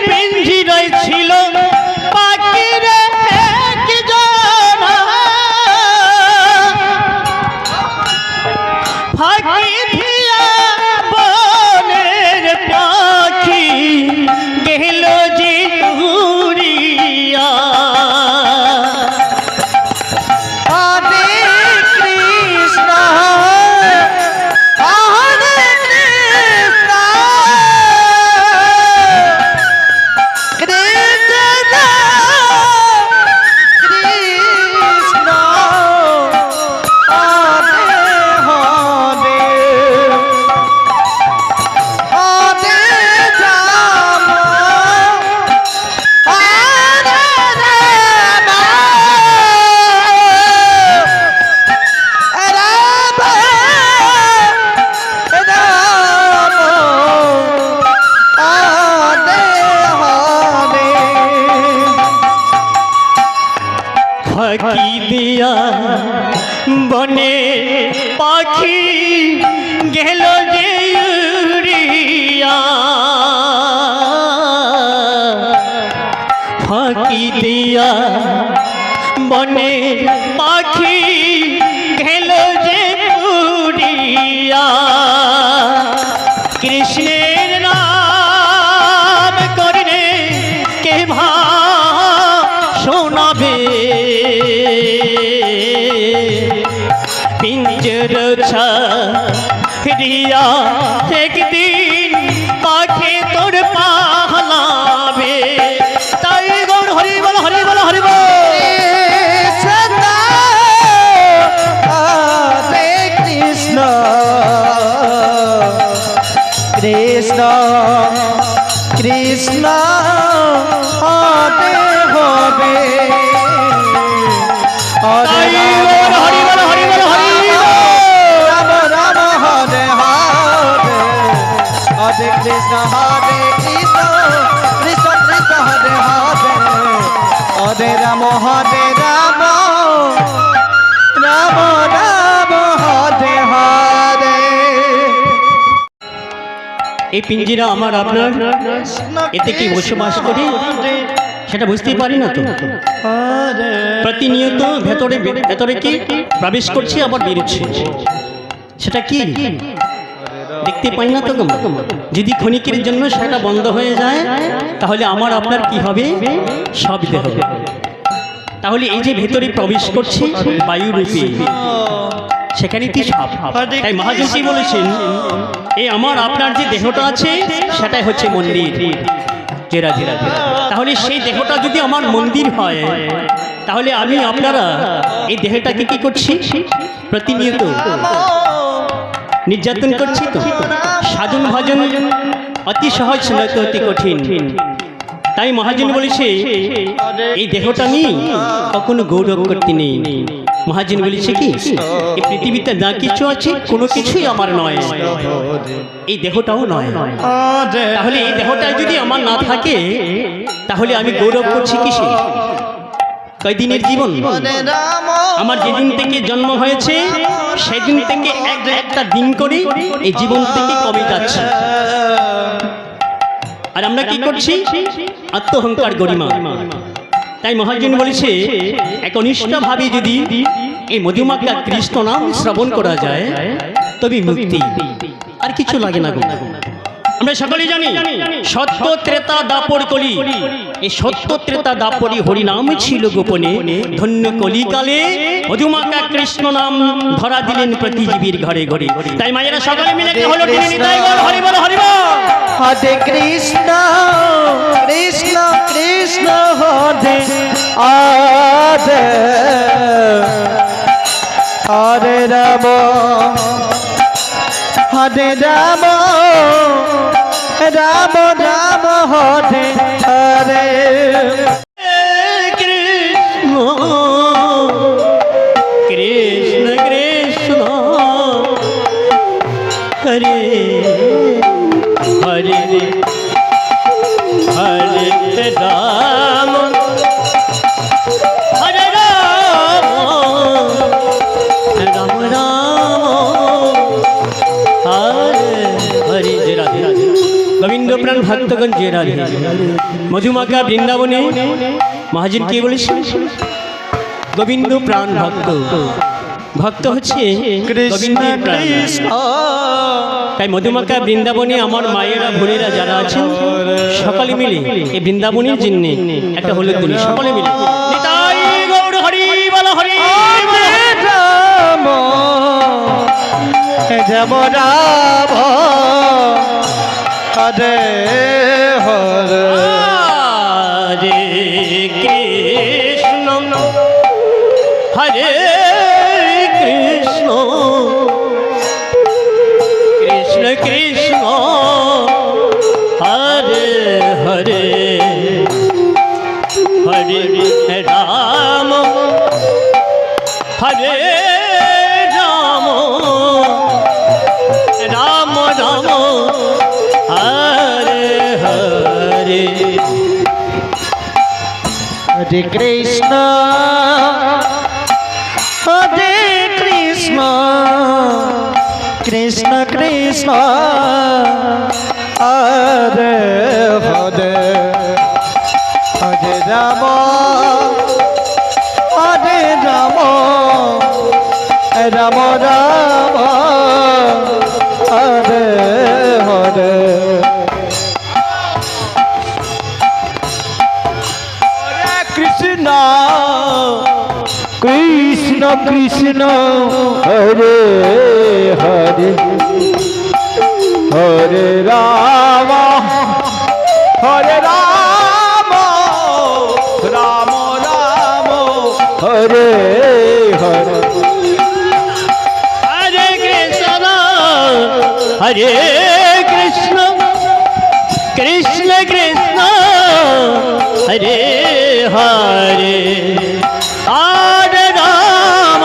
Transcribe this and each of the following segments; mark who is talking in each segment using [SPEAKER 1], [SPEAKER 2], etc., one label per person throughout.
[SPEAKER 1] পিঞ্জিরায় ছিল পাখির এক জোড়া, ফাঁকি দিয়া বনের পাখি গেল যে উড়িয়া। ফাঁকি দিয়া বনে পাখি গেল যে উড়িয়া, ফাঁকি দিয়া বনে পাখি গেল যে উড়িয়া। কৃষ্ণের নাম করিলে কে শোনাবে, পিঞ্জর ছাড়িয়া একদিন পাখি তোর পালাবে। তাই গৌর হরি বল হরি বল হরি বল।
[SPEAKER 2] কৃষ্ণ কৃষ্ণ কৃষ্ণ হতে হবে।
[SPEAKER 1] হরি বল হরি বল হরি
[SPEAKER 2] রাম রাম হরে হরে হরে কৃষ্ণ কৃষ্ণ কৃষ্ণ কৃষ্ণ হরে হরে হরে রাম রাম রাম হরে হরে।
[SPEAKER 1] এই পিঞ্জিরা আমার আপনার, এতে কি বসবাস করি সেটা বুঝতেই পারি না তো। প্রতিনিয়ত ভেতরে ভেতরে কি প্রবেশ করছি আবার বেরোচ্ছে, সেটা কি দেখতে পাই না তো। যদি ক্ষণিকের জন্য সেটা বন্ধ হয়ে যায় তাহলে আমার আপনার কি হবে, সব দেহ। তাহলে এই যে ভেতরে প্রবেশ করছে বায়ুরূপে, সেখানে কি সব। তাই মহাজন কি বলেছেন, এই আমার আপনার যে দেহটা আছে সেটাই হচ্ছে মন্দির। জেরা জেরা জেরা। তাহলে সেই দেহটা যদি আমার মন্দির হয় তাহলে আমি আপনারা এই দেহটাকে কি করছি, প্রতিনিয়ত নির্যাতন করছি তো। সাধন ভজন অতি সহজ নয়তো অতি কঠিন। তাই মহাজন বলেছে এই দেহটা নিয়ে কখনো গৌরব করতে নেই। মহাজন বলেছে কি, এই পৃথিবীতে যা কিছু আছে কোনো কিছুই আমার নয়, এই দেহটাও নয়। তাহলে এই দেহটা যদি আমার না থাকে তাহলে আমি গৌরব করছি কিসে? কয়দিনের জীবন? আমার যেদিন থেকে জন্ম হয়েছে সেদিন থেকে একটা দিন করে এই জীবন থেকে কমে যাচ্ছে। আর আমরা কি করছি? আত্মহংকার গরিমা। তাই মহাজন বলেছে একনিষ্ঠভাবে যদি এই মধুমাখা কৃষ্ণ নাম শ্রবণ করা যায় তবে মুক্তি, আর কিছু লাগে না। আমরা সকলে জানি সত্য ত্রেতা দাপর কলি, এই সত্য ত্রেতা দাপরি হরিনাম ছিল গোপনে। ধন্য কলিকালে মধুমাখা কৃষ্ণ নাম ধরা দিলেন প্রতি জীবীর ঘরে ঘরে। তাই মায়েরা সকলে মিলে হলো হরি বল হরি বল।
[SPEAKER 2] হরে কৃষ্ণ কৃষ্ণ কৃষ্ণ হরে হরে হরে রাম হরে রাম রাম রাম হরে হরে।
[SPEAKER 1] কৃষ্ণ কৃষ্ণ কৃষ্ণ হরে হরে হরে রাম হরে রাম রাম রাম হরে হরে। জয় রাধে রাধে। গোবিন্দ প্রাণ ভক্তগণ জয় রাধে। মধুমাখা বৃন্দাবনে মহাজন কে বলেছে? গোবিন্দ প্রাণ ভক্ত। ভক্ত হচ্ছে
[SPEAKER 2] কৃষ্ণ
[SPEAKER 1] গোবিন্দের প্রাণ।
[SPEAKER 2] কৃষ্ণ
[SPEAKER 1] তাই মধুমাখা বৃন্দাবনে আমার মায়েরা বোনেরা যারা আছেন সকলে মিলে এই বৃন্দাবনের জন্য একটা হলুদ দুলি সকলে মিলে নিতাই গৌর হরি বল হরি বল।
[SPEAKER 2] রাম যাব রাম হরে হরে
[SPEAKER 1] হরে কৃষ্ণ হরে কৃষ্ণ কৃষ্ণ কৃষ্ণ হরে হরে হরে রাম হরে রাম রাম রাম হরে হরে।
[SPEAKER 2] হরে কৃষ্ণ হরে কৃষ্ণ কৃষ্ণ কৃষ্ণ হরে হরে হরে রাম হরে রাম রাম রাম হরে হরে। কৃষ্ণ কৃষ্ণ কৃষ্ণ হরে হরে হরে রাম হরে রাম রাম রাম হরে হরে।
[SPEAKER 1] হরে কৃষ্ণ হরে কৃষ্ণ কৃষ্ণ কৃষ্ণ হরে হরে হরে রাম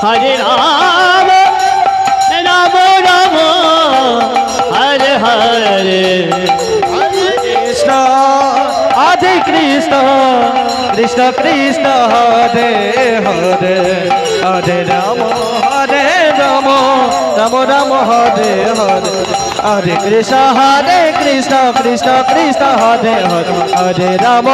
[SPEAKER 1] হরে রাম রাম রাম হরে হরে।
[SPEAKER 2] কৃষ্ণ হরে কৃষ্ণ কৃষ্ণ কৃষ্ণ হরে হরে হরে রাম রাম রাম হরে হরে হরে কৃষ্ণ কৃষ্ণ কৃষ্ণ হরে হরে হরে রাম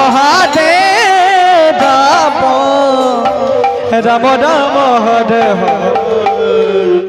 [SPEAKER 2] রাম রাম হরে হরে।